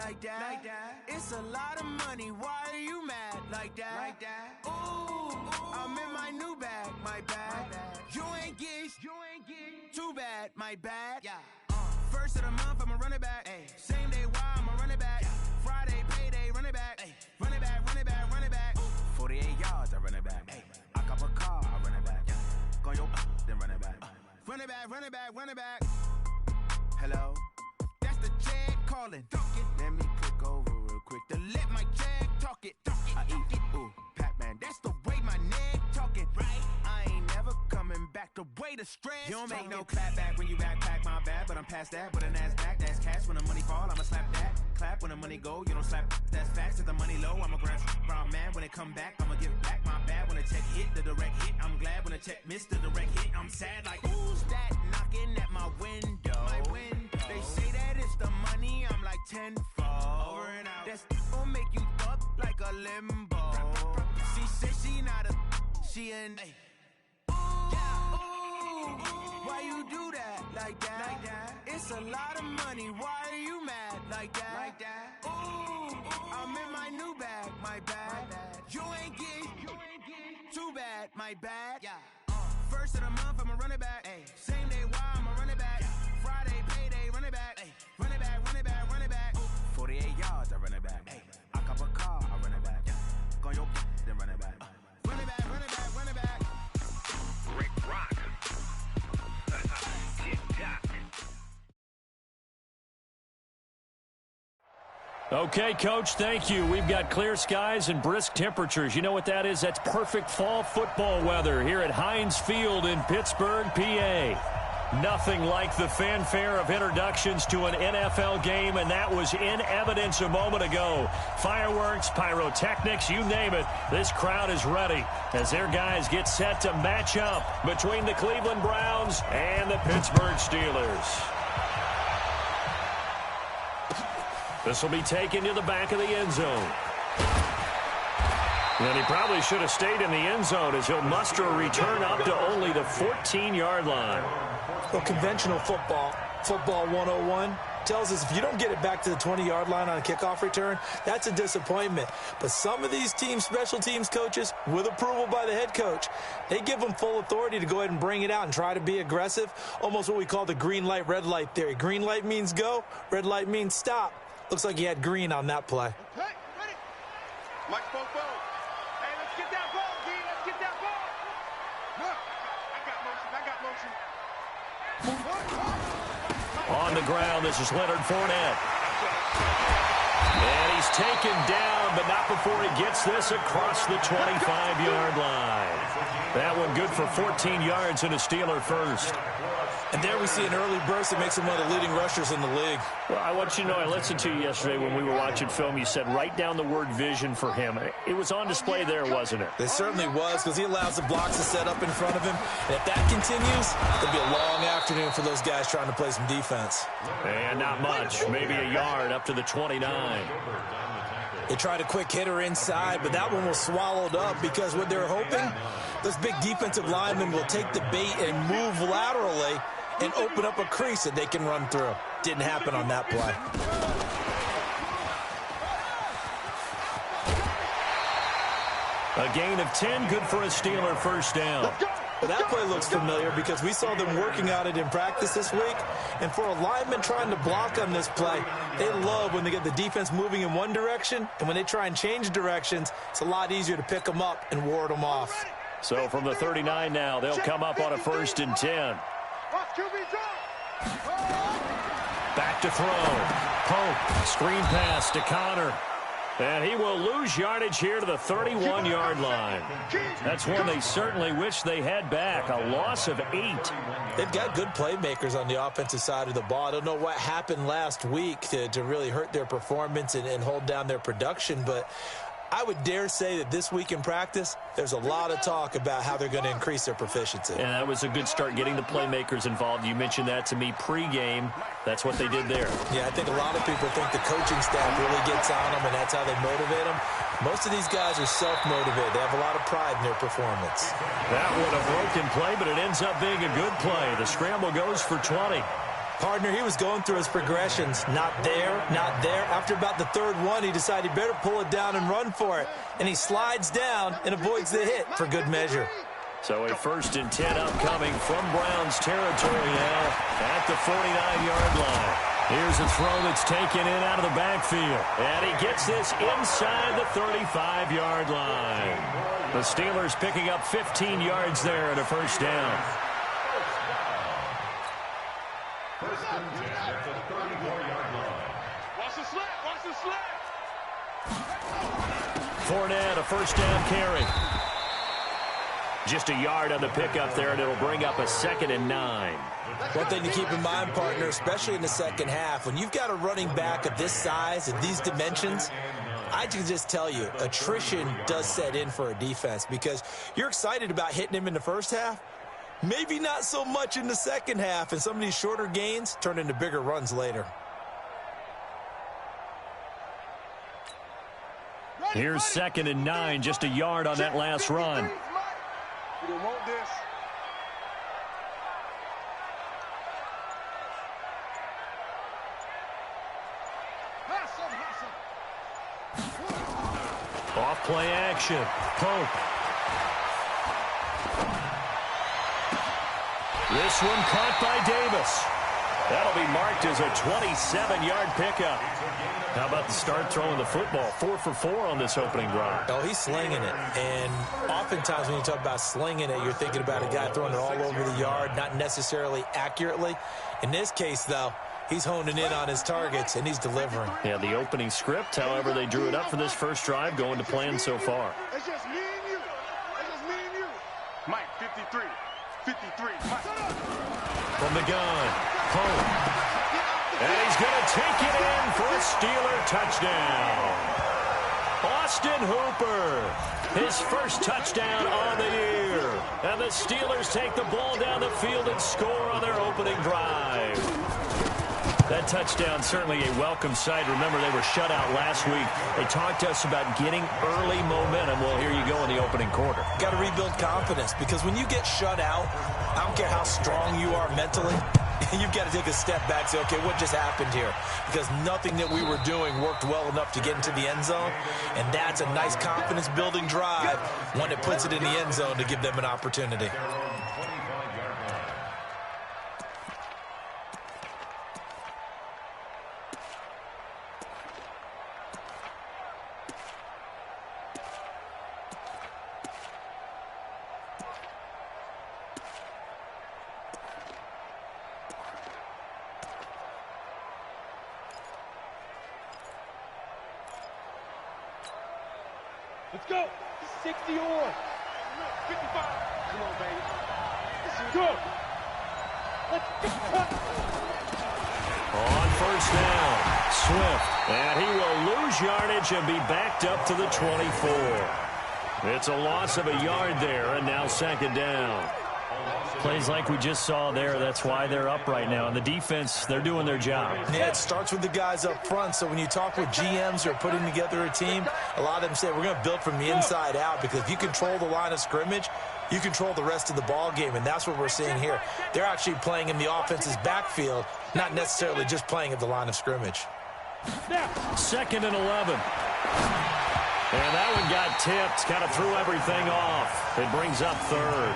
like that. It's a lot of money, why are you mad like that? Ooh, I'm in my new bag, my bad. You ain't get too bad, my bad. First of the month, I'ma run it back. Same day, why I'ma run it back. Friday, payday, run it back. Run it back, run it back, run it back. 48 yards, I run it back. I cop a car, I run it back. Go yo, then run it back. Run it back, run it back, run it back. Hello, that's the jag calling. Let me click over real quick to let my jag talk it. I eat it, ooh, Pac-Man, that's the way my neck talking. Right, I ain't never coming back the way the stress. You don't make no clap back when you backpack, my bad, but I'm past that. With a NASDAQ, that's cash. When the money fall, I'ma slap that. Clap when the money go, you don't slap. That's facts. If the money low, I'ma grab brown man. When it come back, I'ma give back my bad. When the check hit, the direct hit. I'm glad when the check missed the direct hit. I'm sad like, who's that knocking at my window? They say that it's the money, I'm like tenfold. Over and out. That's gon' make you up like a limbo. She said she not a, she an. Why you do that like that? It's a lot of money, why are you mad like that? Ooh, I'm in my new bag, my bad. You ain't get too bad, my bad. First of the month, I'ma run it back. Same day, why I'ma run it back. Friday, payday, run it back. Run it back, run it back, run it back. 48 yards, I run it back. I cop a car, I run it back. Go yo, then run it back. Run it back, run it back, run it back. Rick Rock. Tick-tock. Okay, Coach, thank you. We've got clear skies and brisk temperatures. You know what that is? That's perfect fall football weather here at Heinz Field in Pittsburgh, PA. Nothing like the fanfare of introductions to an NFL game, and that was in evidence a moment ago. Fireworks, pyrotechnics, you name it. This crowd is ready as their guys get set to match up between the Cleveland Browns and the Pittsburgh Steelers. This will be taken to the back of the end zone. And he probably should have stayed in the end zone as he'll muster a return up to only the 14-yard line. Well, conventional football 101, tells us if you don't get it back to the 20-yard line on a kickoff return, that's a disappointment. But some of these teams, special teams coaches, with approval by the head coach, they give them full authority to go ahead and bring it out and try to be aggressive, almost what we call the green light, red light theory. Green light means go, red light means stop. Looks like he had green on that play. Okay, ready. Mike Bobo. Hey, let's get that ball, D. Let's get that ball. Look, I got motion. On the ground, this is Leonard Fournette. And he's taken down, but not before he gets this across the 25-yard line. That one good for 14 yards and a Steeler first. And there we see an early burst that makes him one of the leading rushers in the league. Well, I want you to know, I listened to you yesterday when we were watching film. You said write down the word vision for him. It was on display there, wasn't it? It certainly was, because he allows the blocks to set up in front of him. And if that continues, it'll be a long afternoon for those guys trying to play some defense. And not much, maybe a yard up to the 29. They tried a quick hitter inside, but that one was swallowed up because what they're hoping, those big defensive linemen will take the bait and move laterally and open up a crease that they can run through. Didn't happen on that play. A gain of 10, good for a Steeler first down. Well, that play looks familiar because we saw them working on it in practice this week. And for a lineman trying to block on this play, they love when they get the defense moving in one direction. And when they try and change directions, it's a lot easier to pick them up and ward them off. So from the 39 now, they'll come up on a 1st and 10. Back to throw. Pope, screen pass to Connor. And he will lose yardage here to the 31-yard line. That's one they certainly wish they had back, a loss of 8. They've got good playmakers on the offensive side of the ball. I don't know what happened last week to really hurt their performance and hold down their production, but I would dare say that this week in practice, there's a lot of talk about how they're going to increase their proficiency. And that was a good start getting the playmakers involved. You mentioned that to me pregame. That's what they did there. Yeah, I think a lot of people think the coaching staff really gets on them, and that's how they motivate them. Most of these guys are self-motivated. They have a lot of pride in their performance. That one a broken play, but it ends up being a good play. The scramble goes for 20. Partner, he was going through his progressions. Not there, not there. After about the third one, he decided he better pull it down and run for it. And he slides down and avoids the hit for good measure. So a 1st and 10 upcoming from Browns territory now at the 49-yard line. Here's a throw that's taken in out of the backfield. And he gets this inside the 35-yard line. The Steelers picking up 15 yards there and a 1st down. First and 10 at the 34-yard line. Watch the slip. Watch the slip. Fournette, a 1st down carry. Just a yard on the pickup there, and it'll bring up a 2nd and 9. One thing to keep in mind, partner, especially in the second half, when you've got a running back of this size and these dimensions, I can just tell you, attrition does set in for a defense because you're excited about hitting him in the first half. Maybe not so much in the second half, and some of these shorter gains turn into bigger runs later. Here's 2nd and 9, just a yard on that last run. You don't want this. Off play action. Pope. This one caught by Davis. That'll be marked as a 27-yard pickup. How about the start throwing the football? 4 for 4 on this opening drive. Oh, he's slinging it. And oftentimes when you talk about slinging it, you're thinking about a guy throwing it all over the yard, not necessarily accurately. In this case, though, he's honing in on his targets, and he's delivering. Yeah, the opening script, however, they drew it up for this first drive, going to plan so far. It's just me and you. It's just me and you. Mike, 53. 53. Mike. From the gun, Pope. And he's going to take it in for a Steeler touchdown. Austin Hooper, his first touchdown on the year. And the Steelers take the ball down the field and score on their opening drive. That touchdown certainly a welcome sight. Remember, they were shut out last week. They talked to us about getting early momentum. Well, here you go in the opening quarter. Got to rebuild confidence because when you get shut out, I don't care how strong you are mentally, you've got to take a step back and say, okay, what just happened here? Because nothing that we were doing worked well enough to get into the end zone, and that's a nice confidence-building drive, one that puts it in the end zone to give them an opportunity. Let's go. 60 on. 55. Come on, baby. This is good. Let's go. On 1st down, Swift. And he will lose yardage and be backed up to the 24. It's a loss of a yard there, and now 2nd down. Plays like we just saw there. That's why they're up right now. And the defense, they're doing their job. Yeah, it starts with the guys up front. So when you talk with GMs who are putting together a team, a lot of them say we're going to build from the inside out because if you control the line of scrimmage, you control the rest of the ball game, and that's what we're seeing here. They're actually playing in the offense's backfield, not necessarily just playing at the line of scrimmage. 2nd and 11. And that one got tipped, kind of threw everything off. It brings up 3rd.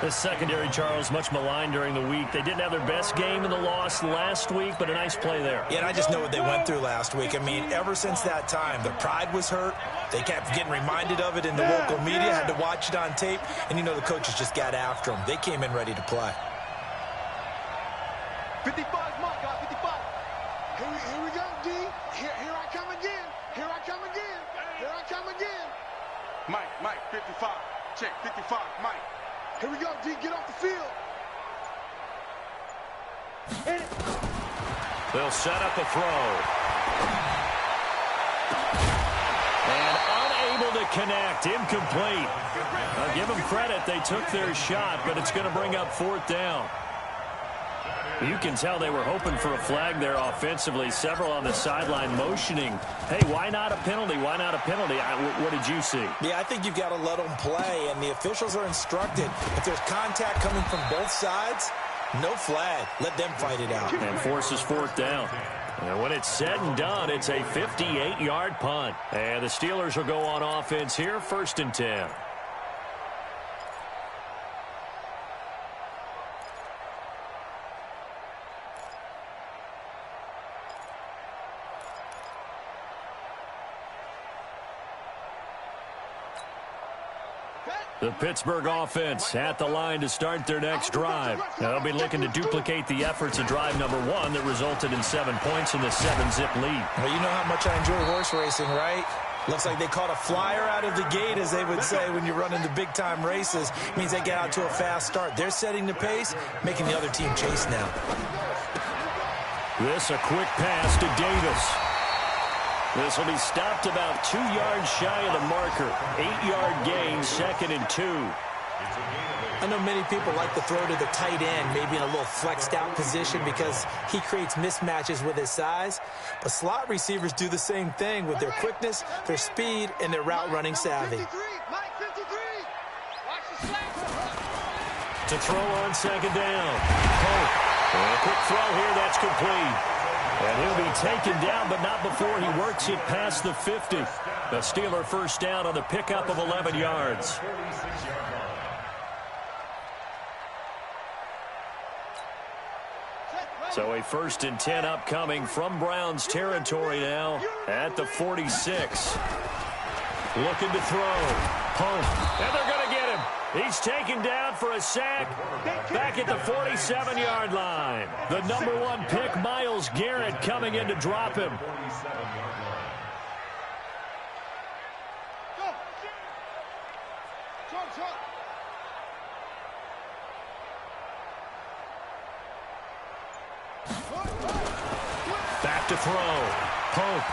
This secondary, Charles, much maligned during the week. They didn't have their best game in the loss last week, but a nice play there. Yeah, and I just know what they went through last week. I mean, ever since that time, their pride was hurt. They kept getting reminded of it in the local media, had to watch it on tape, and, you know, the coaches just got after them. They came in ready to play. 55, Mike, got 55. Here we go, D. Here I come again. Here I come again. Here I come again. Mike, 55. Check, 55, Mike. Here we go, D. Get off the field. Hit it. They'll set up a throw. And unable to connect. Incomplete. I'll give them credit. They took their shot, but it's going to bring up 4th down. You can tell they were hoping for a flag there offensively. Several on the sideline motioning. Hey, why not a penalty? Why not a penalty? What did you see? Yeah, I think you've got to let them play, and the officials are instructed. If there's contact coming from both sides, No flag. Let them fight it out. And forces fourth down. And when it's said and done, it's a 58-yard punt. And the Steelers will go on offense here, 1st and 10. The Pittsburgh offense at the line to start their next drive. Now, they'll be looking to duplicate the efforts of drive number 1 that resulted in 7 points in the 7-zip lead. Well, you know how much I enjoy horse racing, right? Looks like they caught a flyer out of the gate, as they would say when you're running the big-time races. It means they get out to a fast start. They're setting the pace, making the other team chase now. This a quick pass to Davis. This will be stopped about 2 yards shy of the marker. 8-yard gain, 2nd and 2. I know many people like to throw to the tight end, maybe in a little flexed out position because he creates mismatches with his size. But slot receivers do the same thing with their quickness, their speed, and their route running savvy. To throw on 2nd down. A quick throw here, that's complete. And he'll be taken down, but not before he works it past the 50. The Steeler first down on the pickup of 11 yards. So a 1st and 10 upcoming from Browns territory now at the 46. Looking to throw. Pump. And they're going to get him. He's taken down for a sack back at the 47-yard line. The number 1 pick, Myles Garrett, coming in to drop him. Back to throw. Pope.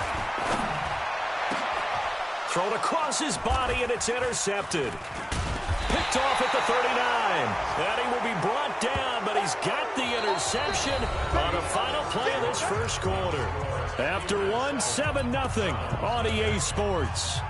Thrown across his body, and it's intercepted. Picked off at the 39. And he will be brought down, but he's got the interception on the final play of this first quarter. After 7-0 on EA Sports.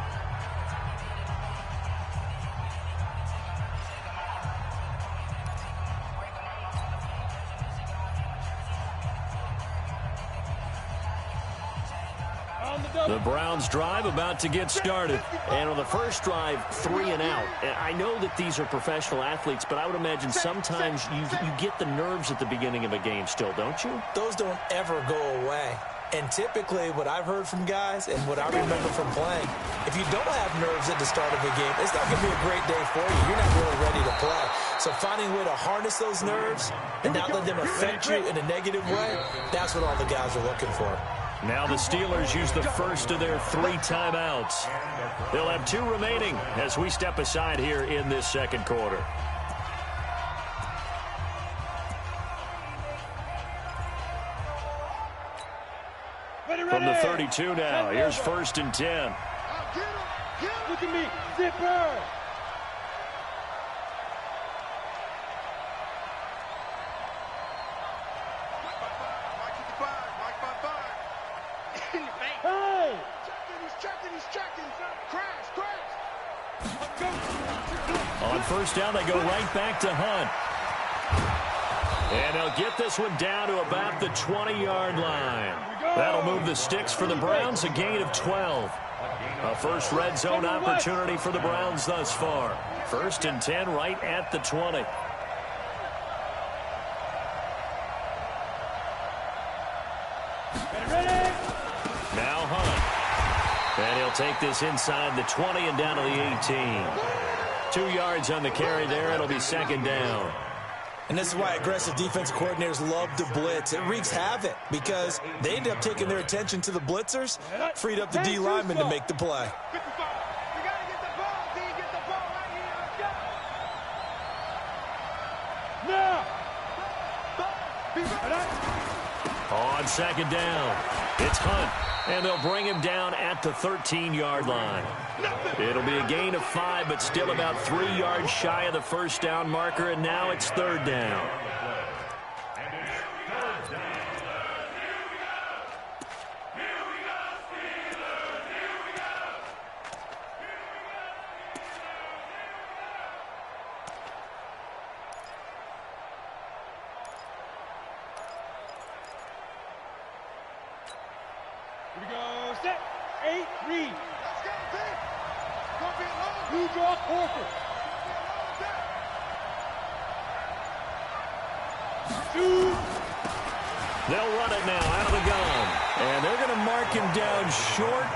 The Browns drive about to get started. And on the first drive, 3 and out. And I know that these are professional athletes, but I would imagine sometimes you get the nerves at the beginning of a game still, don't you? Those don't ever go away. And typically what I've heard from guys and what I remember from playing, if you don't have nerves at the start of a game, it's not going to be a great day for you. You're not really ready to play. So finding a way to harness those nerves and not let them affect you in a negative way, that's what all the guys are looking for. Now the Steelers use the first of their 3 timeouts. They'll have 2 remaining as we step aside here in this second quarter. From the 32 now, here's 1st and 10. Look at me, zipper! On first down, they go right back to Hunt. And they'll get this one down to about the 20-yard line. That'll move the sticks for the Browns, a gain of 12. A first red zone opportunity for the Browns thus far. 1st and 10 right at the 20. Now Hunt. And he'll take this inside the 20 and down to the 18. 2 yards on the carry there. It'll be 2nd down. And this is why aggressive defense coordinators love to blitz. It wreaks havoc because they end up taking their attention to the blitzers, freed up the D lineman to make the play. On 2nd down, it's Hunt, and they'll bring him down at the 13-yard line. It'll be a gain of 5, but still about 3 yards shy of the first down marker, and now it's 3rd down. Here we go. Set. 8, read. Let's go, team. Gonna be a long blue draw corporate. Two. They'll run it now out of the gun. And they're going to mark him down short,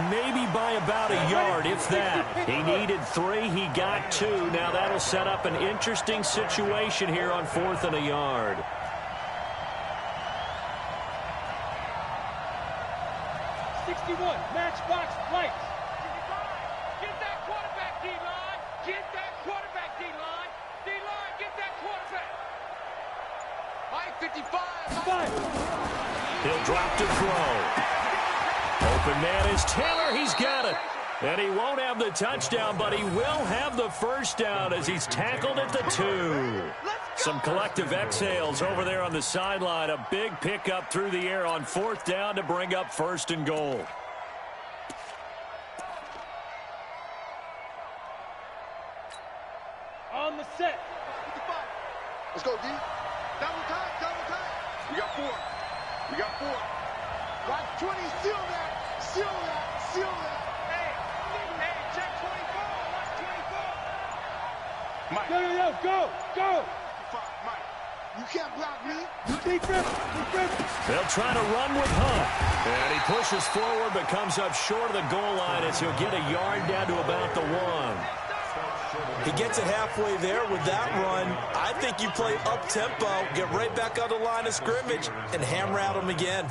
maybe by about a yard, if that. He needed 3. He got 2. Now that'll set up an interesting situation here on 4th and a yard. Matchbox lights. Get that quarterback, D-line. Get that quarterback, D-line. D-line, get that quarterback. Mike, 55. He'll drop to throw. Open man is Taylor. He's got it. And he won't have the touchdown, but he will have the first down as he's tackled at the 2. Some collective exhales over there on the sideline. A big pickup through the air on 4th down to bring up 1st and goal. On the set. 55. Let's go, D. Double time. We got 4. Watch 20, seal that. Hey, check 24. Watch 24. Mike. Go. 55, Mike. You can't block me. Defense. They'll try to run with Hunt. And he pushes forward but comes up short of the goal line as he'll get a yard down to about the 1. He gets it halfway there with that run. I think you play up-tempo, get right back on the line of scrimmage, and hammer at him again.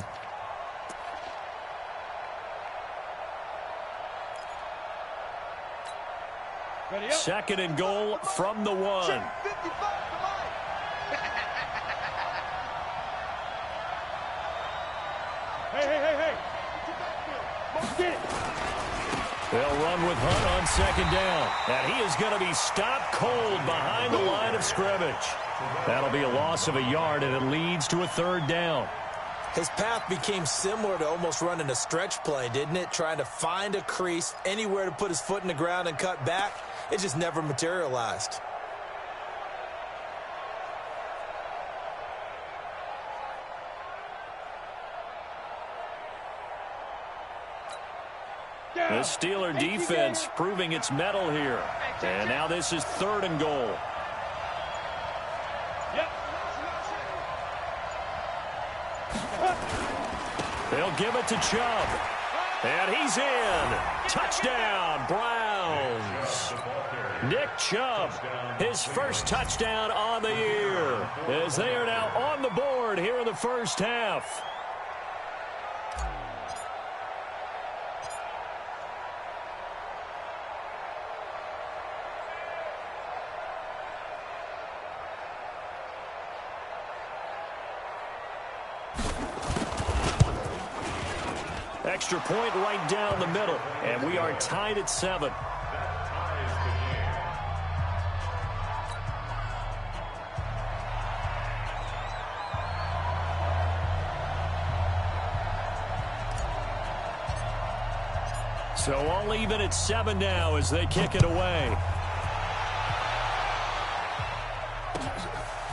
Second and goal from the 1. 55, come on. Hey. Get it. They'll run with Hunt on 2nd down. And he is going to be stopped cold behind the line of scrimmage. That'll be a loss of a yard, and it leads to a 3rd down. His path became similar to almost running a stretch play, didn't it? Trying to find a crease, anywhere to put his foot in the ground and cut back. It just never materialized. The Steeler defense proving its mettle here. And now this is 3rd and goal. They'll give it to Chubb. And he's in. Touchdown, Browns. Nick Chubb, his first touchdown on the year, as they are now on the board here in the first half. Extra point right down the middle, and we are tied at 7. So all even at 7 now as they kick it away.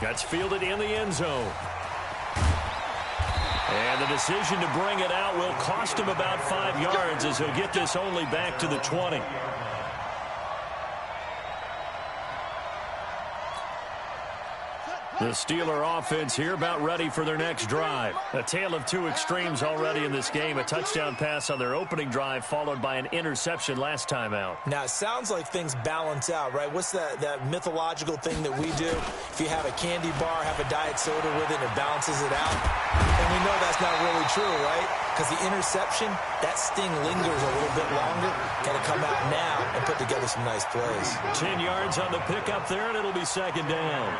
That's fielded in the end zone. And the decision to bring it out will cost him about 5 yards as he'll get this only back to the 20. The Steeler offense here about ready for their next drive. A tale of 2 extremes already in this game. A touchdown pass on their opening drive followed by an interception last time out. Now, it sounds like things balance out, right? What's that mythological thing that we do? If you have a candy bar, have a diet soda with it, and it balances it out. And we know that's not really true, right? Because the interception, that sting lingers a little bit longer. Got to come out now and put together some nice plays. 10 yards on the pickup there, and it'll be 2nd down.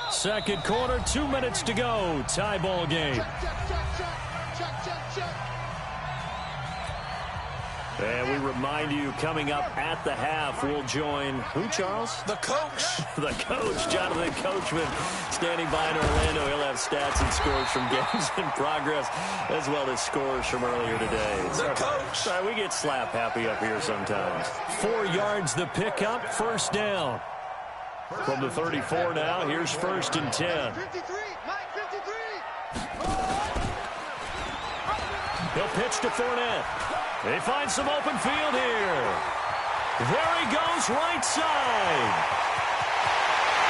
Second quarter, 2 minutes to go. Tie ball game. And we remind you, coming up at the half, we'll join who, Charles? The coach. The coach, Jonathan Coachman, standing by in Orlando. He'll have stats and scores from games in progress, as well as scores from earlier today. The coach. Sorry, we get slap happy up here sometimes. 4 yards the pickup, 1st down. From the 34 now, here's 1st and 10. 53, Mike, 53. He'll pitch to Fournette. They find some open field here. There he goes, right side.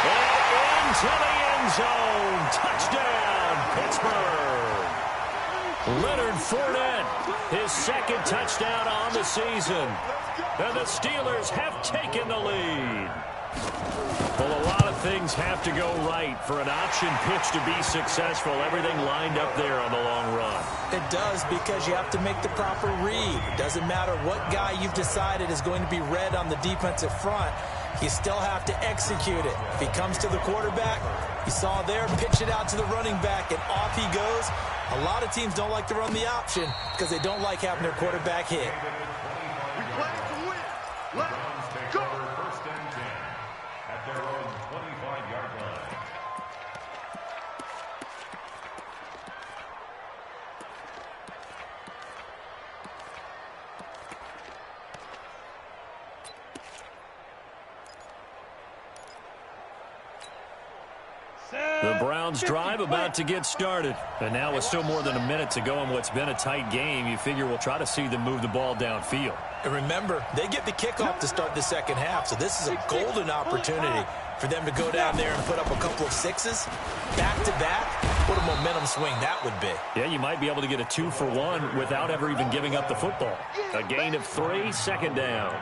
And into the end zone. Touchdown, Pittsburgh. Leonard Fournette, his 2nd touchdown on the season. And the Steelers have taken the lead. Well, a lot of things have to go right for an option pitch to be successful. Everything lined up there on the long run. It does, because you have to make the proper read. It doesn't matter what guy you've decided is going to be read on the defensive front. You still have to execute it. If he comes to the quarterback, you saw there, pitch it out to the running back, and off he goes. A lot of teams don't like to run the option because they don't like having their quarterback hit. We play to win. Let's go. First and 10 at their own 25-yard line. The Browns drive about to get started. And now with still more than a minute to go in what's been a tight game, you figure we'll try to see them move the ball downfield. And remember, they get the kickoff to start the second half, so this is a golden opportunity for them to go down there and put up a couple of sixes back-to-back. What a momentum swing that would be. Yeah, you might be able to get a 2-for-1 without ever even giving up the football. A gain of 3, 2nd down.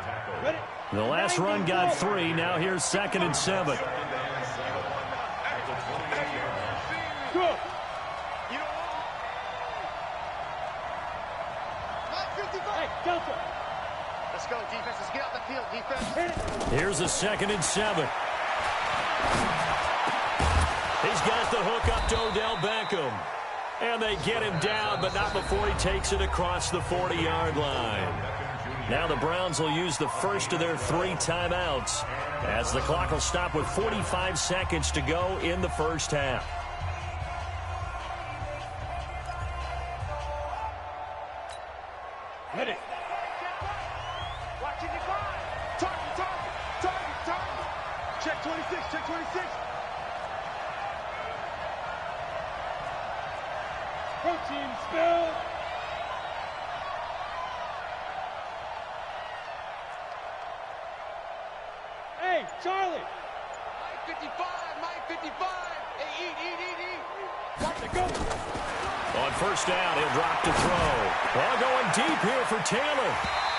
The last run got 3. Now here's 2nd and 7. Let's go, defense. Let's get out the field, defense. Here's a 2nd and 7. He's got the hook up to Odell Beckham. And they get him down, but not before he takes it across the 40-yard line. Now the Browns will use the first of their 3 timeouts as the clock will stop with 45 seconds to go in the first half. Hit it. Watching the five. Target. Check 26, check 26. Protein spill. Hey, Charlie. Mike 55. Hey, eat. Watch it go. On first down, he'll drop to throw. Ball going deep here for Taylor.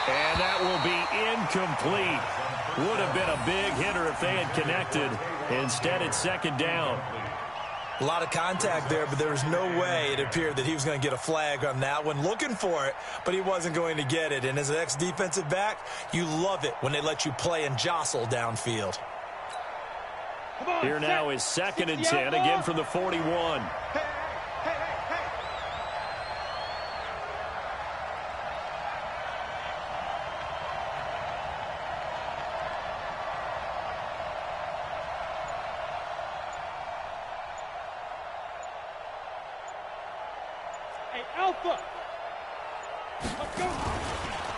And that will be incomplete. Would have been a big hitter if they had connected. Instead, it's 2nd down. A lot of contact there, but there was no way it appeared that he was going to get a flag on that one. Looking for it, but he wasn't going to get it. And as an ex-defensive back, you love it when they let you play and jostle downfield. Here now is 2nd and 10, again from the 41. Alpha.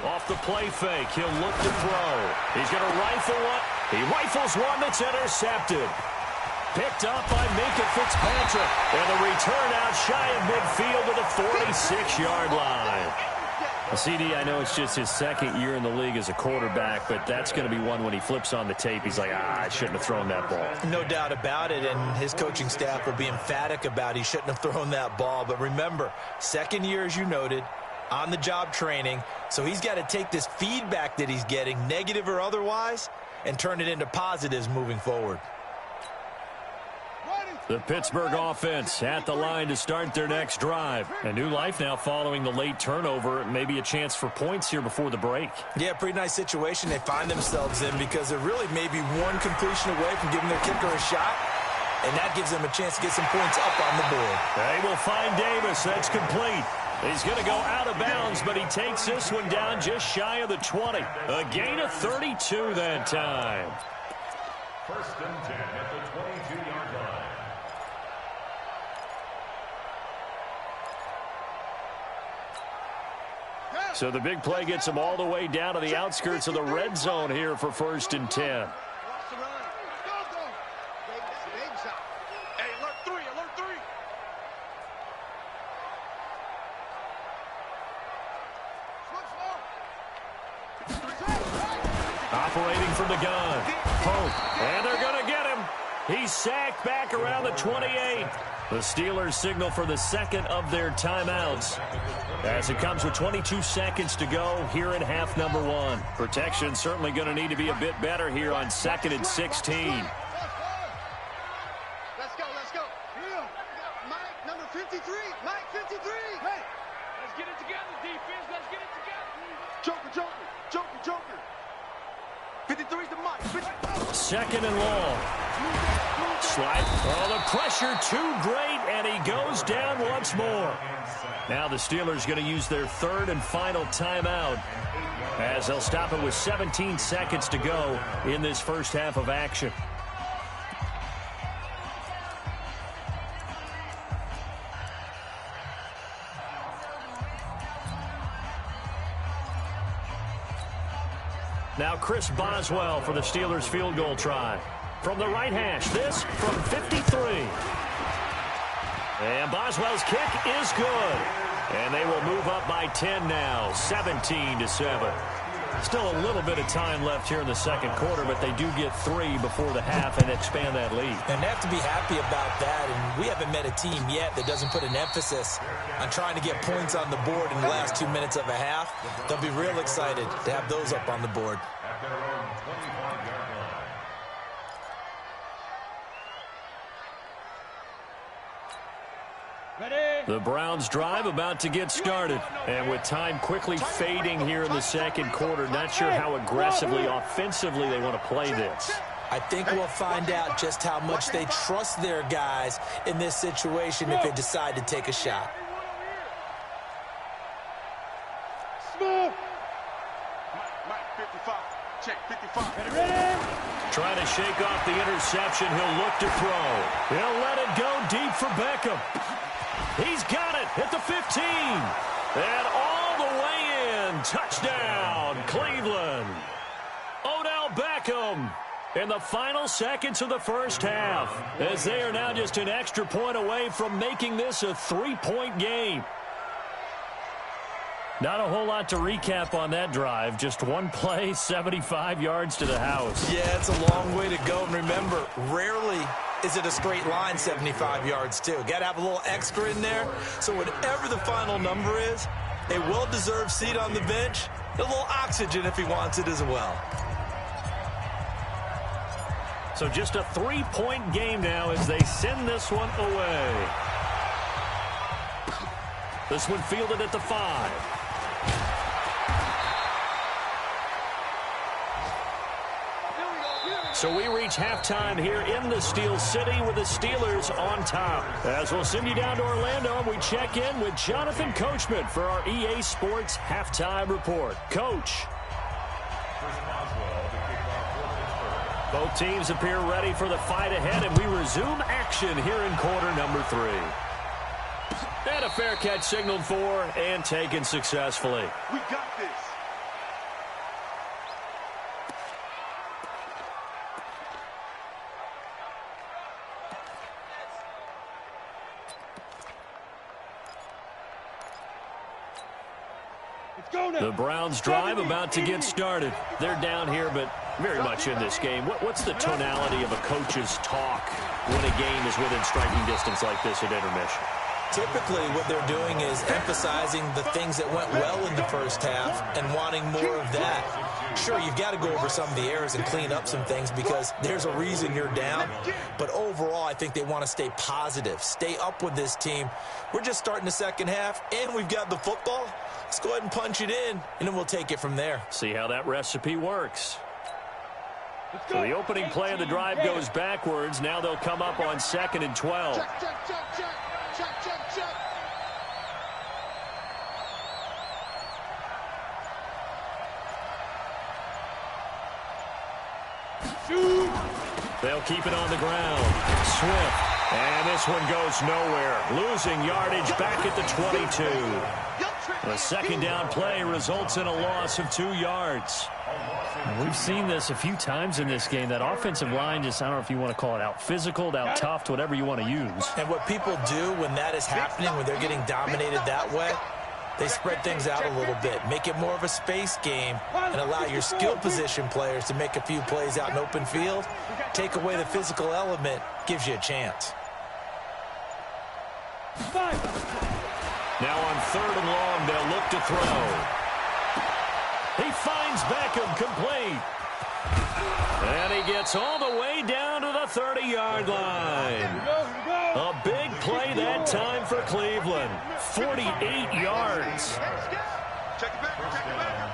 Off the play fake, he'll look to throw. He's going to rifle one. He rifles one that's intercepted. Picked up by Minka Fitzpatrick. And the return out shy of midfield to the 46-yard line. CD, I know it's just his 2nd year in the league as a quarterback, but that's going to be one when he flips on the tape. He's like, I shouldn't have thrown that ball. No doubt about it, and his coaching staff will be emphatic about he shouldn't have thrown that ball. But remember, 2nd year, as you noted, on-the-job training, so he's got to take this feedback that he's getting, negative or otherwise, and turn it into positives moving forward. The Pittsburgh offense at the line to start their next drive. A new life now following the late turnover. Maybe a chance for points here before the break. Yeah, pretty nice situation they find themselves in because they're really maybe one completion away from giving their kicker a shot, and that gives them a chance to get some points up on the board. They will find Davis. That's complete. He's going to go out of bounds, but he takes this one down just shy of the 20. A gain of 32 that time. 1st and 10 at the 22-yard line. So the big play gets him all the way down to the outskirts of the red zone here for 1st and 10. Operating from the gun. Pope. And they're going to get him. He's sacked back around the 28. The Steelers signal for the second of their timeouts as it comes with 22 seconds to go here in half number one. Protection certainly going to need to be a bit better here on 2nd and 16. Let's go, let's go. Mike, number 53. Mike, 53. Hey, let's get it together, defense. Let's get it together. Joker. 53's the Mike. 2nd and long. Slide. Oh, the pressure too great, and he goes down once more. Now the Steelers going to use their 3rd and final timeout as they'll stop it with 17 seconds to go in this first half of action. Now Chris Boswell for the Steelers field goal try. From the right hash, this from 53. And Boswell's kick is good. And they will move up by 10 now, 17-7. Still a little bit of time left here in the second quarter, but they do get 3 before the half and expand that lead. And they have to be happy about that. And we haven't met a team yet that doesn't put an emphasis on trying to get points on the board in the last 2 minutes of a half. They'll be real excited to have those up on the board. The Browns drive about to get started. And with time quickly fading here in the second quarter, not sure how aggressively, offensively they want to play this. I think we'll find out just how much they trust their guys in this situation if they decide to take a shot. Mike, 55. Check, 55. Trying to shake off the interception. He'll look to throw. He'll let it go deep for Beckham. He's got it at the 15. And all the way in. Touchdown, Cleveland. Odell Beckham in the final seconds of the first half, as they are now just an extra point away from making this a 3-point game. Not a whole lot to recap on that drive. Just one play, 75 yards to the house. Yeah, it's a long way to go. And remember, rarely is it a straight line 75 yards, too. Got to have a little extra in there. So whatever the final number is, a well-deserved seat on the bench, a little oxygen if he wants it as well. So just a 3-point game now as they send this one away. This one fielded at the 5. So we reach halftime here in the Steel City with the Steelers on top. As we'll send you down to Orlando, and we check in with Jonathan Coachman for our EA Sports Halftime Report. Coach. Both teams appear ready for the fight ahead, and we resume action here in quarter number 3. And a fair catch signaled for and taken successfully. We got this. The Browns drive about to get started. They're down here, but very much in this game. What's the tonality of a coach's talk when a game is within striking distance like this at intermission? Typically, what they're doing is emphasizing the things that went well in the first half and wanting more of that. Sure, you've got to go over some of the errors and clean up some things because there's a reason you're down. But overall, I think they want to stay positive, stay up with this team. We're just starting the second half, and we've got the football. Let's go ahead and punch it in, and then we'll take it from there. See how that recipe works. So the opening play of the drive goes backwards. Now they'll come up on 2nd and 12. Check, check, check, check. Check, check, check. Shoot. They'll keep it on the ground. Swift. And this one goes nowhere. Losing yardage back at the 22. The second down play results in a loss of 2 yards. We've seen this a few times in this game. That offensive line just, I don't know if you want to call it out physical, out tough, whatever you want to use. And what people do when that is happening, when they're getting dominated that way, They spread things out a little bit, make it more of a space game, and allow your skill position players to make a few plays out in open field. Take away the physical element, gives you a chance. Now on 3rd and long, they'll look to throw. He finds Beckham complete. And he gets all the way down to the 30-yard line. A big play that time for Cleveland. 48 yards. Check it back. Check it back.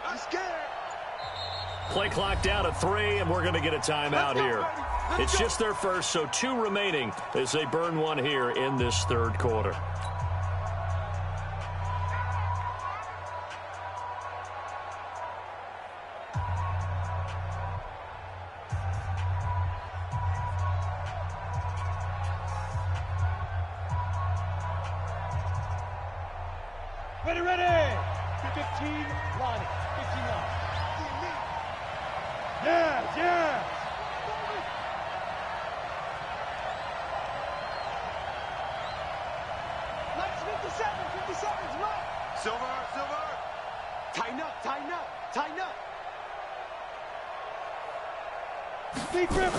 I'm scared. Play clock down to 3, and we're going to get a timeout here. It's just their first, so 2 remaining as they burn one here in this 3rd quarter. Ready. 15 line. 15 line. Yeah. Lights 57's right. Silver. Tighten up. Big grip.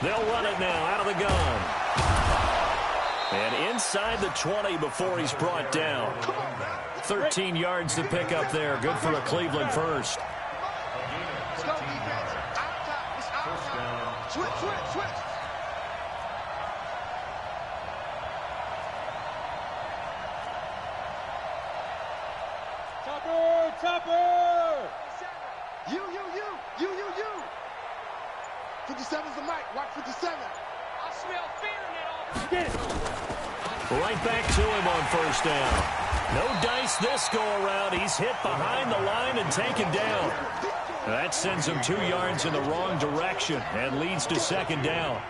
They'll run it now out of the gun. And inside the 20 before he's brought down. 13 yards to pick up there. Good for a Cleveland first. Let's go, defense. Out top. It's out top. Switch. Topper. You. 57's the mic. Watch 57. I smell fear now. Get it. Right back to him on 1st down. No dice this go-around. He's hit behind the line and taken down. That sends him 2 yards in the wrong direction and leads to 2nd down.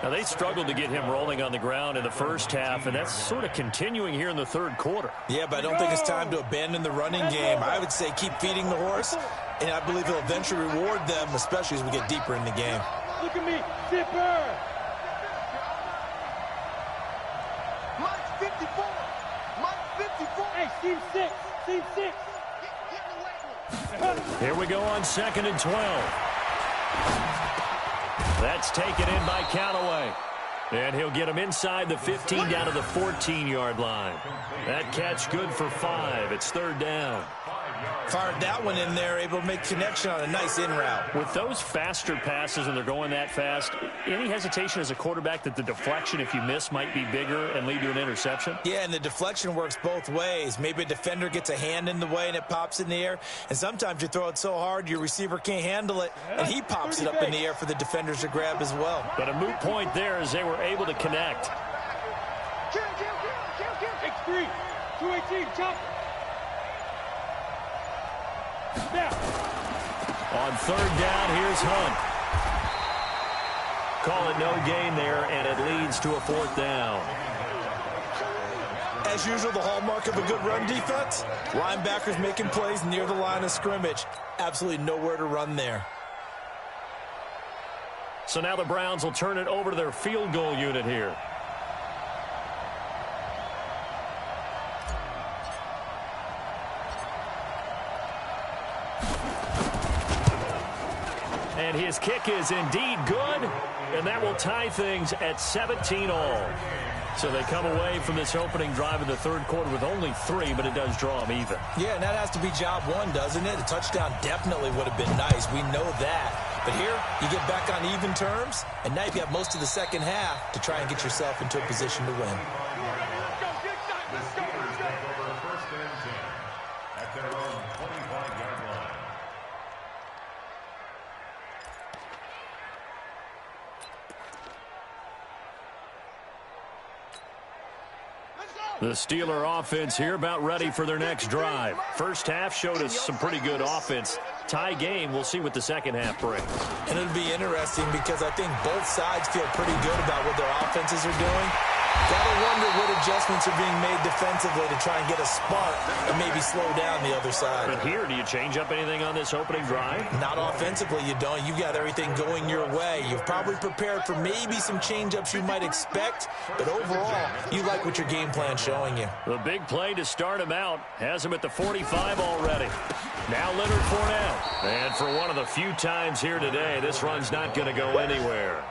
Now, they struggled to get him rolling on the ground in the first half, and that's sort of continuing here in the 3rd quarter. Yeah, but I don't think it's time to abandon the running game. I would say keep feeding the horse, and I believe he'll eventually reward them, especially as we get deeper in the game. Look at me. Zipper. Mike's 54. Hey, team 6. Here we go on 2nd and 12. That's taken in by Callaway. And he'll get him inside the 15 down to the 14-yard line. That catch good for 5. It's 3rd down. Fired that one in there, able to make connection on a nice in route. With those faster passes and they're going that fast, any hesitation as a quarterback that the deflection, if you miss, might be bigger and lead to an interception? Yeah, and the deflection works both ways. Maybe a defender gets a hand in the way and it pops in the air, and sometimes you throw it so hard your receiver can't handle it, and he pops it up in the air for the defenders to grab as well. But a moot point there as they were able to connect. Kill. X3. 218. Chop. Now. On 3rd down, here's Hunt. Call it no gain there, and it leads to a 4th down. As usual, the hallmark of a good run defense, linebackers making plays near the line of scrimmage. Absolutely nowhere to run there. So now the Browns will turn it over to their field goal unit here. And his kick is indeed good, and that will tie things at 17-all. So they come away from this opening drive in the 3rd quarter with only 3, but it does draw them even. Yeah, and that has to be job 1, doesn't it? A touchdown definitely would have been nice. We know that. But here, you get back on even terms, and now you have most of the 2nd half to try and get yourself into a position to win. At their own 25-yard line. The Steeler offense here about ready for their next drive. First half showed us some pretty good offense. Tie game, we'll see what the 2nd half brings. And it'll be interesting because I think both sides feel pretty good about what their offenses are doing. Gotta wonder what adjustments are being made defensively to try and get a spark and maybe slow down the other side. But here, do you change up anything on this opening drive? Not offensively, you don't. You've got everything going your way. You've probably prepared for maybe some change-ups you might expect, but overall, you like what your game plan's showing you. The big play to start him out has him at the 45 already. Now Leonard Fournette. And for one of the few times here today, this run's not going to go anywhere.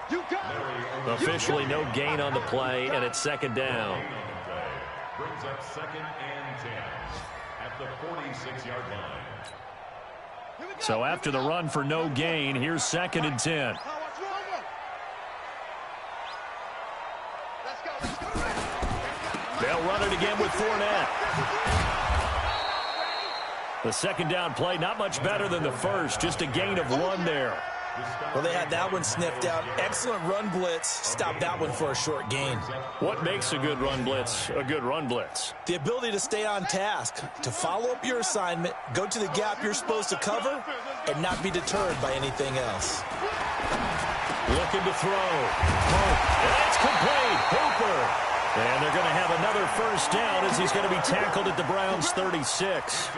Officially no gain on the play, and it's second down. Brings up 2nd and 10 at the 46-yard line. So after the run for no gain, here's 2nd and 10. They'll run it again with Fournette. The second down play, not much better than the first, just a gain of 1 there. Well, they had that one sniffed out. Excellent run blitz. Stopped that one for a short gain. What makes a good run blitz a good run blitz? The ability to stay on task, to follow up your assignment, go to the gap you're supposed to cover, and not be deterred by anything else. Looking to throw. That's complete. Hooper. And they're going to have another first down as he's going to be tackled at the Browns' 36.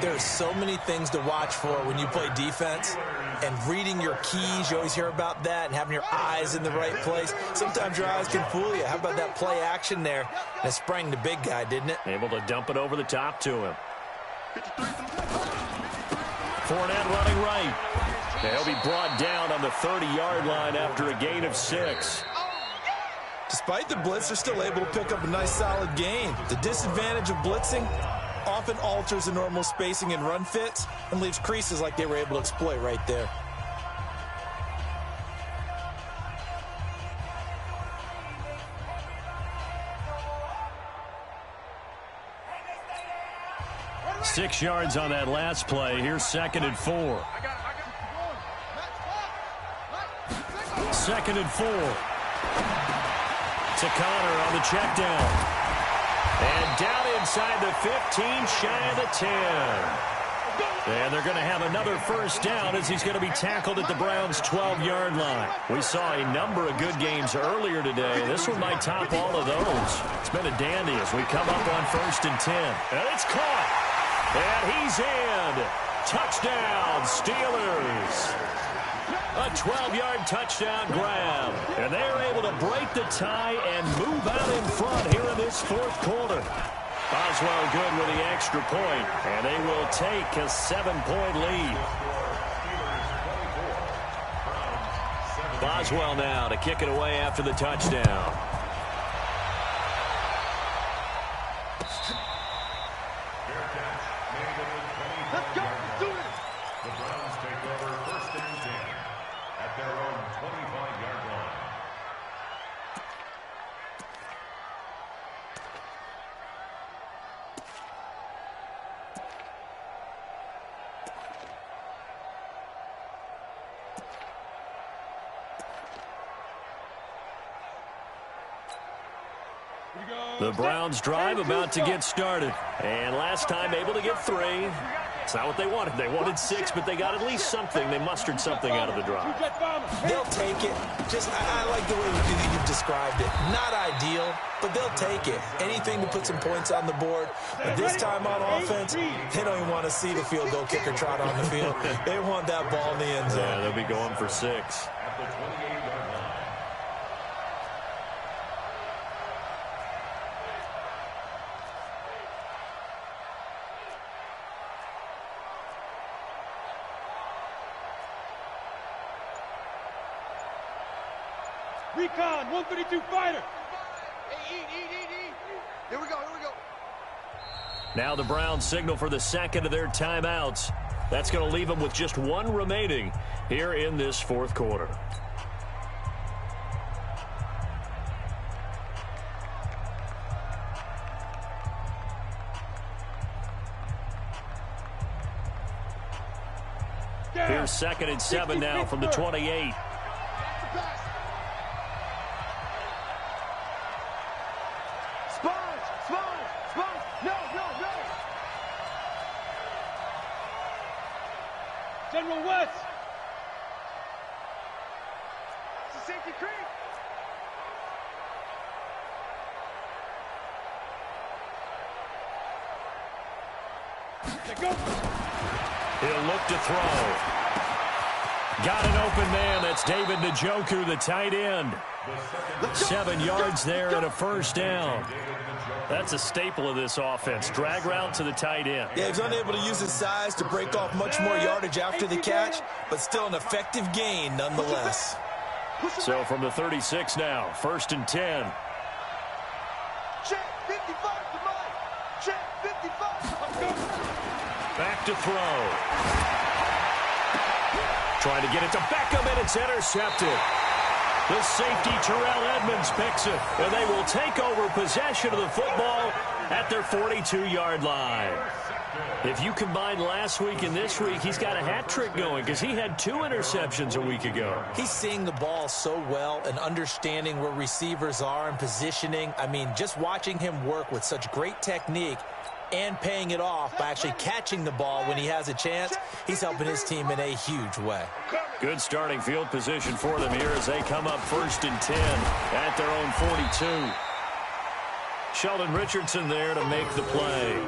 There's so many things to watch for when you play defense. And reading your keys, you always hear about that, and having your eyes in the right place. Sometimes your eyes can fool you. How about that play action there? And it sprang the big guy, didn't it? Able to dump it over the top to him. Fournette running right. He'll be brought down on the 30-yard line after a gain of 6. Despite the blitz, they're still able to pick up a nice solid gain. The disadvantage of blitzing often alters the normal spacing and run fits and leaves creases like they were able to exploit right there. Six yards on that last play. Here's 2nd and 4. 2nd and 4. To Connor on the check down. And down inside the 15, shy of the 10. And they're going to have another first down as he's going to be tackled at the Browns' 12-yard line. We saw a number of good games earlier today. This one might top all of those. It's been a dandy as we come up on 1st and 10. And it's caught. And he's in. Touchdown, Steelers. A 12-yard touchdown grab. And they're able to break the tie and move out in front here in this 4th quarter. Boswell good with the extra point, and they will take a 7-point lead. Boswell now to kick it away after the touchdown. Let's go. Let's do it. The Browns take over 1st and 10 at their own 25-yard line. The Browns drive about to get started. And last time able to get 3. It's not what they wanted. They wanted 6, but they got at least something. They mustered something out of the drive. They'll take it. I like the way you've described it. Not ideal, but they'll take it. Anything to put some points on the board. But this time on offense, they don't even want to see the field goal kicker trot on the field. They want that ball in the end zone. Yeah, they'll be going for 6. At the 28-yard line. Recon, 132 fighter. Here we go. Now the Browns signal for the second of their timeouts. That's going to leave them with just 1 remaining here in this 4th quarter. Here's 2nd and 7 now from the 28. General West. It's a safety creek. He'll look to throw. Got an open man. That's David Njoku, the tight end. 7 yards there and a first down. That's a staple of this offense. Drag route to the tight end. Yeah, he's unable to use his size to break off much more yardage after the catch, but still an effective gain nonetheless. So from the 36 now, 1st and 10. Check 55 to Mike. Check 55. Back to throw. Trying to get it to Beckham, and it's intercepted. The safety, Terrell Edmonds, picks it, and they will take over possession of the football at their 42-yard line. If you combine last week and this week, he's got a hat trick going because he had 2 interceptions a week ago. He's seeing the ball so well and understanding where receivers are and positioning. I mean, just watching him work with such great technique and paying it off by actually catching the ball when he has a chance, he's helping his team in a huge way. Good starting field position for them here as they come up 1st and 10 at their own 42. Sheldon Richardson there to make the play.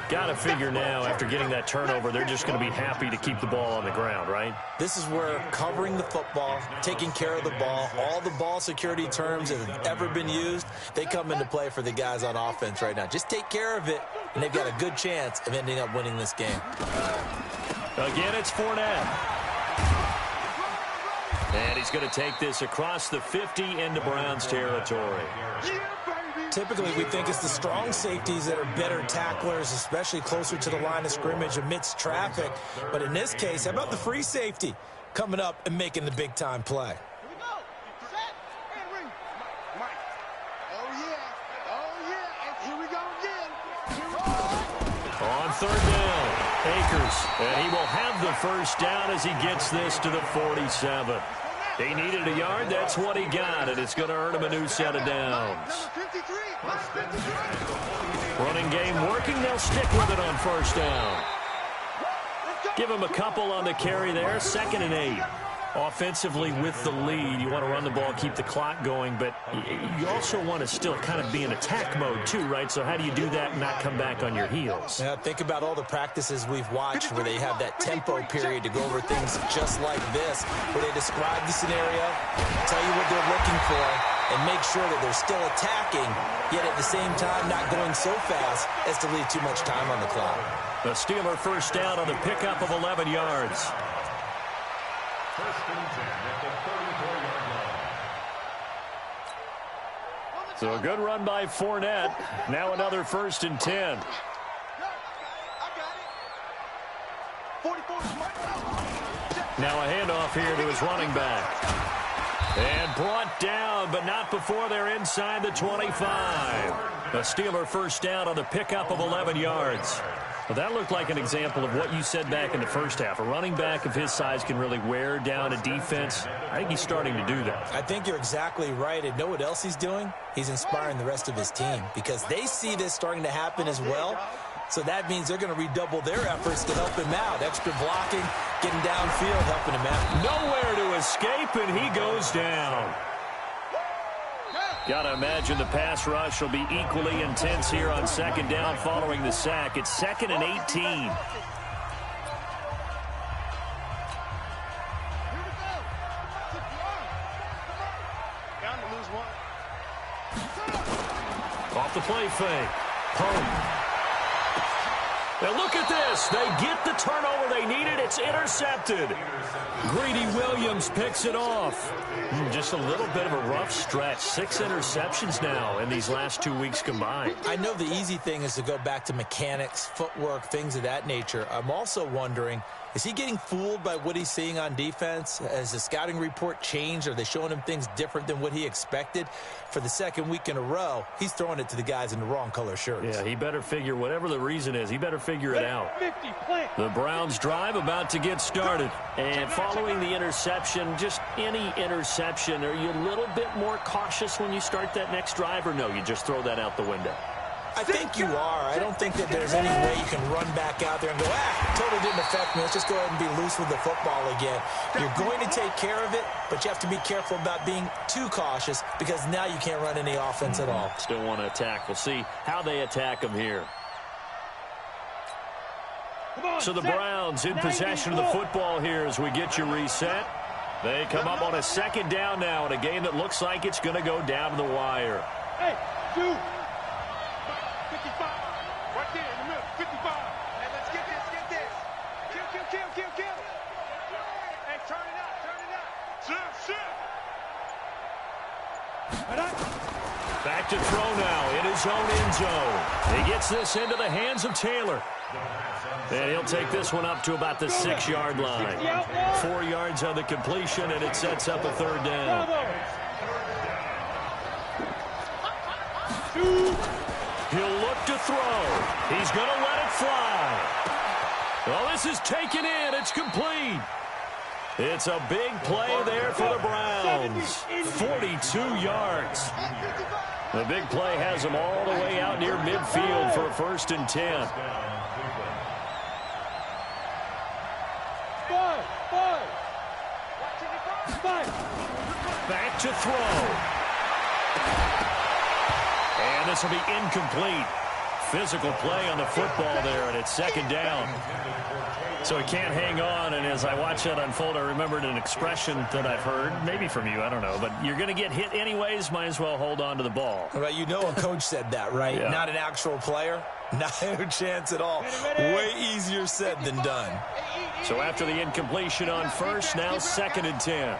Got to figure now, after getting that turnover, they're just going to be happy to keep the ball on the ground, right? This is where covering the football, taking care of the ball, all the ball security terms that have ever been used, they come into play for the guys on offense right now. Just take care of it, and they've got a good chance of ending up winning this game. Again, it's Fournette. And he's going to take this across the 50 into Browns territory. Typically, we think it's the strong safeties that are better tacklers, especially closer to the line of scrimmage amidst traffic. But in this case, how about the free safety coming up and making the big-time play? On 3rd down, Akers. And he will have the first down as he gets this to the 47. He needed a yard. That's what he got, and it's going to earn him a new set of downs. Running game working. They'll stick with it on 1st down. Give him a couple on the carry there. 2nd and 8. Offensively with the lead, you want to run the ball, keep the clock going, but you also want to still kind of be in attack mode too, right? So how do you do that and not come back on your heels? Yeah, think about all the practices we've watched where they have that tempo period to go over things just like this, where they describe the scenario, tell you what they're looking for, and make sure that they're still attacking, yet at the same time not going so fast as to leave too much time on the clock. The Steeler first down on the pickup of 11 yards. 1st and 10 at the 34-yard line. So a good run by Fournette. Now another 1st and 10. Now a handoff here to his running back. And brought down, but not before they're inside the 25. A Steeler first down on the pickup of 11 yards. Well, that looked like an example of what you said back in the first half. A running back of his size can really wear down a defense. I think he's starting to do that. I think you're exactly right. And know what else he's doing? He's inspiring the rest of his team because they see this starting to happen as well. So that means they're going to redouble their efforts to help him out. Extra blocking, getting downfield, helping him out. Nowhere to escape, and he goes down. Got to imagine the pass rush will be equally intense here on 2nd down following the sack. It's 2nd and 18. Off the play fake. Poe. Now look at this. They get the turnover they needed. It's intercepted. Greedy Williams picks it off. Just a little bit of a rough stretch. 6 interceptions now in these last 2 weeks combined. I know the easy thing is to go back to mechanics, footwork, things of that nature. I'm also wondering, is he getting fooled by what he's seeing on defense? Has the scouting report changed? Are they showing him things different than what he expected? For the 2nd week in a row, he's throwing it to the guys in the wrong color shirts. Yeah, he better figure, whatever the reason is, he better figure it out. The Browns drive about to get started. And following the interception, just any interception, are you a little bit more cautious when you start that next drive, or no, you just throw that out the window? I think you are. I don't think that there's any way you can run back out there and go, totally didn't affect me. Let's just go ahead and be loose with the football again. You're going to take care of it, but you have to be careful about being too cautious because now you can't run any offense at all. Still want to attack. We'll see how they attack them here. So the Browns in possession of the football here as we get you reset. They come up on a second down now in a game that looks like it's going to go down to the wire. Hey, 2. 55. Right there in the middle. 55. Hey, let's get this. Kill. Hey, turn it up. Shift. Back to throw now in his own end zone. He gets this into the hands of Taylor. And he'll take this one up to about the 6-yard line. 4 yards on the completion, and it sets up a third down. He'll look to throw. He's going to let it fly. Well, this is taken in. It's complete. It's a big play there for the Browns. 42 yards. The big play has them all the way out near midfield for a 1st and 10. Back to throw. And this will be incomplete. Physical play on the football there, and it's 2nd down. So he can't hang on, and as I watch that unfold, I remembered an expression that I've heard, maybe from you, I don't know, but you're going to get hit anyways, might as well hold on to the ball. Well, you know a coach said that, right? Yeah. Not an actual player. No chance at all. Way easier said than done. So after the incompletion on first, now 2nd and 10.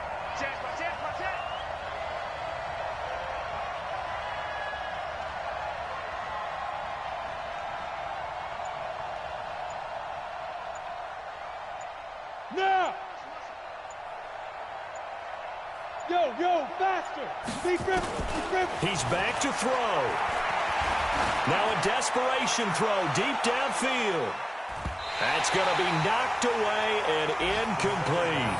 Now! Yo, faster! Be grip! He's back to throw. Now a desperation throw deep downfield. That's going to be knocked away and incomplete.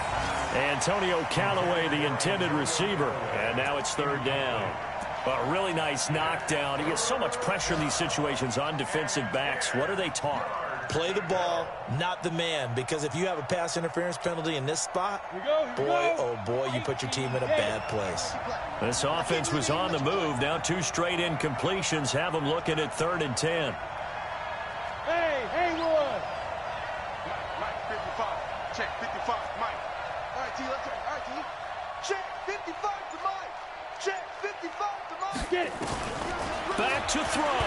Antonio Callaway, the intended receiver. And now it's 3rd down. A really nice knockdown. He gets so much pressure in these situations on defensive backs. What are they taught? Play the ball, not the man, because if you have a pass interference penalty in this spot, oh boy, you put your team in a bad place. This offense was on the move. Now 2 straight incompletions have them looking at 3rd and 10. Hey, Haywood! Mike, 55. Check, 55, Mike. All right, T, let's go. All right, T. Check, 55 to Mike. Check, 55 to Mike. Get it! Back to throw.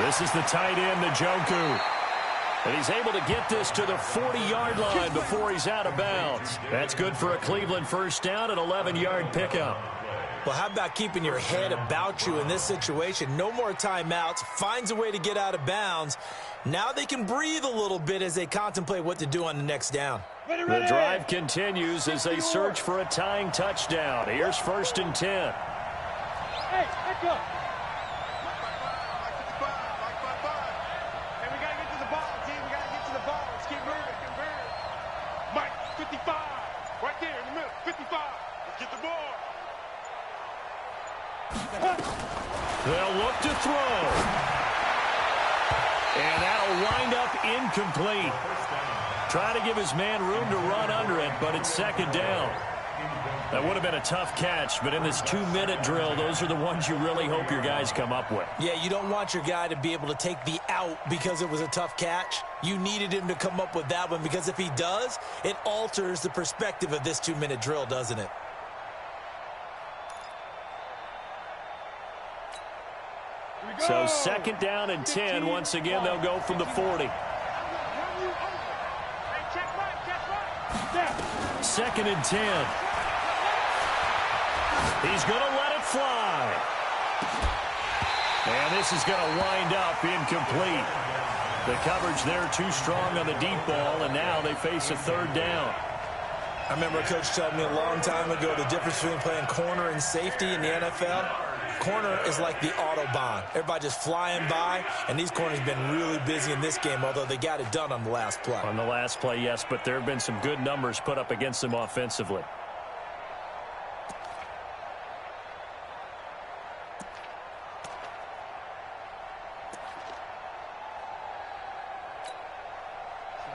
This is the tight end, Njoku. And he's able to get this to the 40-yard line before he's out of bounds. That's good for a Cleveland 1st down and 11-yard pickup. Well, how about keeping your head about you in this situation? No more timeouts. Finds a way to get out of bounds. Now they can breathe a little bit as they contemplate what to do on the next down. The drive continues as they search for a tying touchdown. Here's 1st and 10. Hey, back up! Mike, 55. Right there in the middle. 55. Let's get the ball. They'll look to throw. And that'll wind up incomplete. Try to give his man room to run under it, but it's 2nd down. That would have been a tough catch, but in this 2-minute drill, those are the ones you really hope your guys come up with. Yeah, you don't want your guy to be able to take the out because it was a tough catch. You needed him to come up with that one because if he does, it alters the perspective of this 2-minute drill, doesn't it? So 2nd down and 10. Once again, they'll go from the 40. 2nd and 10. He's going to let it fly. And this is going to wind up incomplete. The coverage there too strong on the deep ball, and now they face a 3rd down. I remember a coach telling me a long time ago the difference between playing corner and safety in the NFL. Corner is like the Autobahn. Everybody just flying by, and these corners have been really busy in this game, although they got it done on the last play. On the last play, yes, but there have been some good numbers put up against them offensively.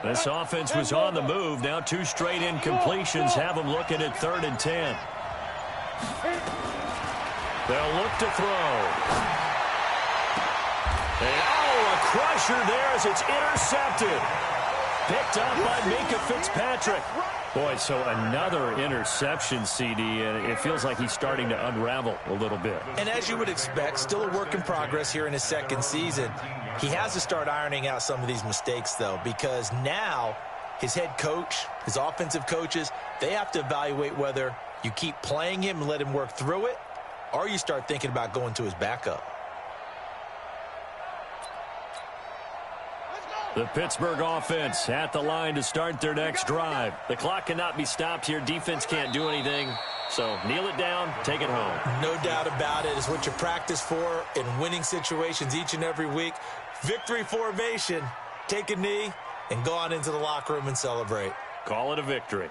This offense was on the move. Now 2 straight incompletions have them looking at 3rd and 10. They'll look to throw. And, a pressure there as it's intercepted. Picked up by Minka Fitzpatrick. Boy, so another interception, CD, and it feels like he's starting to unravel a little bit. And as you would expect, still a work in progress here in his second season. He has to start ironing out some of these mistakes, though, because now his head coach, his offensive coaches, they have to evaluate whether you keep playing him and let him work through it, or you start thinking about going to his backup. The Pittsburgh offense at the line to start their next drive. The clock cannot be stopped here. Defense can't do anything. So kneel it down, take it home. No doubt about it. It's what you practice for in winning situations each and every week. Victory formation. Take a knee and go on into the locker room and celebrate. Call it a victory.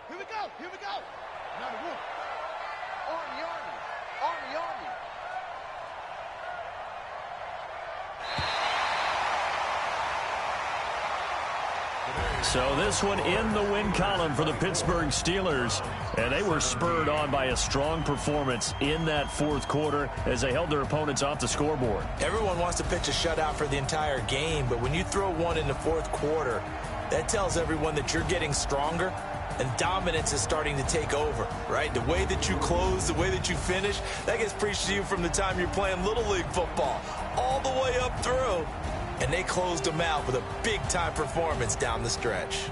Here we go. Here we go. Now the roof. Army, Army. Army, Army. So this one in the win column for the Pittsburgh Steelers. And they were spurred on by a strong performance in that fourth quarter as they held their opponents off the scoreboard. Everyone wants to pitch a shutout for the entire game, but when you throw one in the fourth quarter, that tells everyone that you're getting stronger and dominance is starting to take over, right? The way that you close, the way that you finish, that gets preached to you from the time you're playing Little League football all the way up through. And they closed them out with a big-time performance down the stretch.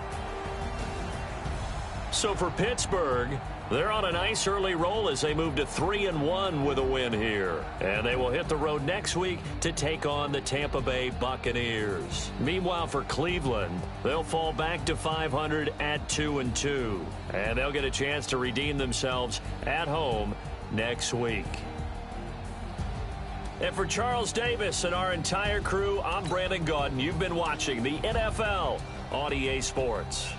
So for Pittsburgh, they're on a nice early roll as they move to 3-1 with a win here. And they will hit the road next week to take on the Tampa Bay Buccaneers. Meanwhile, for Cleveland, they'll fall back to 500 at 2-2. And they'll get a chance to redeem themselves at home next week. And for Charles Davis and our entire crew, I'm Brandon Gaudin. You've been watching the NFL on EA Sports.